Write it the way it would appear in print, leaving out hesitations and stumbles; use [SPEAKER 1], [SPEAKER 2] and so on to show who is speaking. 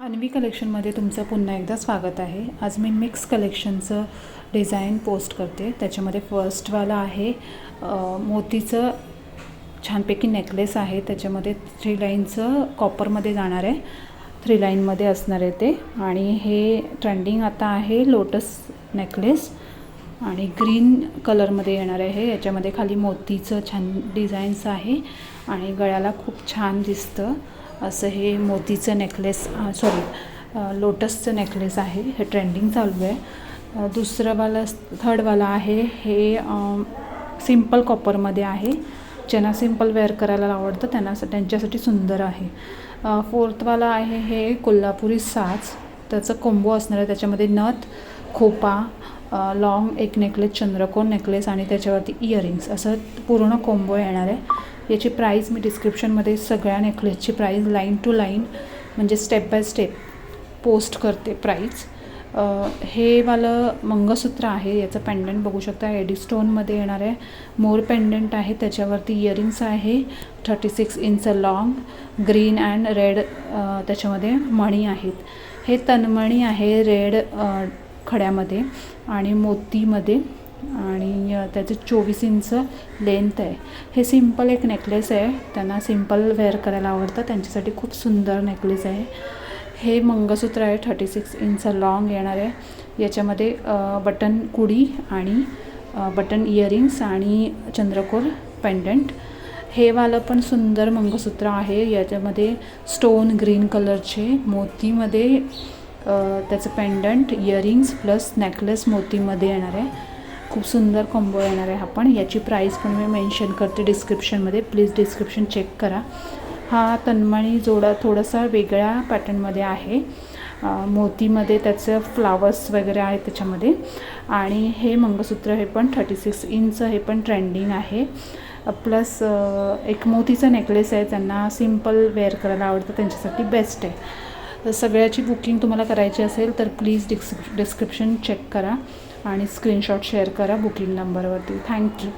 [SPEAKER 1] अन्वी कलेक्शनमध्ये तुमचं पुन्हा एकदा स्वागत आहे। आज मी मिक्स कलेक्शनचं डिझाईन पोस्ट करते। त्याच्यामध्ये फर्स्टवाला आहे मोतीचं छानपैकी नेकलेस आहे। त्याच्यामध्ये 3 लाईनचं कॉपरमध्ये जाणार आहे, 3 लाईनमध्ये असणार आहे ते। आणि हे ट्रेंडिंग आता आहे लोटस नेकलेस आणि ग्रीन कलरमध्ये येणार आहे। याच्यामध्ये खाली मोतीचं छान डिझाईन्स आहे आणि गळ्याला खूप छान दिसतं असं हे मोतीचं नेकलेस, लोटसचं नेकलेस आहे। हे ट्रेंडिंग चालू आहे। दुसरंवाला थर्डवाला आहे हे सिंपल कॉपरमध्ये आहे। ज्यांना सिंपल वेअर करायला आवडतं त्यांच्यासाठी सुंदर आहे। फोर्थवाला आहे हे कोल्हापुरी साज, त्याचं कोंबो असणार आहे। त्याच्यामध्ये नथ, खोपा, लॉंग एक नेकलेस, चंद्रकोर नेकलेस आणि त्याच्यावरती इयरिंग्स असं पूर्ण कोंबो येणार आहे। याची प्राईस मी डिस्क्रिप्शनमध्ये सगळ्या नेकलेसची प्राईस लाईन टू लाईन म्हणजे स्टेप बाय स्टेप पोस्ट करते प्राईस। हे वालं मंगळसूत्र आहे, याचं पेंडंट बघू शकता एडी स्टोनमध्ये येणार आहे। मोर पेंडंट आहे, त्याच्यावरती इयरिंग्स आहे। 36 inch long green and red त्याच्यामध्ये मणी आहेत। हे तन्मणी आहे रेड खड्यामध्ये आणि मोतीमध्ये आणि त्याचे 24 इंच लेंथ आहे। हे सिंपल एक नेकलेस आहे, त्यांना सिंपल वेअर करायला आवडतं त्यांच्यासाठी खूप सुंदर नेकलेस आहे। हे मंगळसूत्र आहे 36 इंच लॉंग येणार आहे। याच्यामध्ये बटन कुडी आणि बटन इयरिंग्स आणि चंद्रकोर पेंडंट। हे वालं पण सुंदर मंगळसूत्र आहे, याच्यामध्ये स्टोन ग्रीन कलरचे मोतीमध्ये त्याचं पेंडंट, इयरिंग्स प्लस नेकलेस मोतीमध्ये येणार आहे। खूप सुंदर कॉम्बो येणार आहे हा पण। याची प्राईस पण मी मेन्शन करते डिस्क्रिप्शनमध्ये, प्लीज डिस्क्रिप्शन चेक करा। हा तन्मणी जोडा थोडासा वेगळ्या पॅटर्नमध्ये आहे, मोतीमध्ये त्याचं फ्लावर्स वगैरे आहेत त्याच्यामध्ये। आणि हे मंगळसूत्र हे पण 36 इंच, हे पण ट्रेंडिंग आहे। प्लस एक मोतीचा नेकलेस आहे, त्यांना सिंपल वेअर करायला आवडतं त्यांच्यासाठी बेस्ट आहे। तर सगळ्याची बुकिंग तुम्हाला करायची असेल तर प्लीज डिस्क्रिप्शन चेक करा आणि स्क्रीनशॉट शेअर करा बुकिंग नंबरवरती। थँक्यू।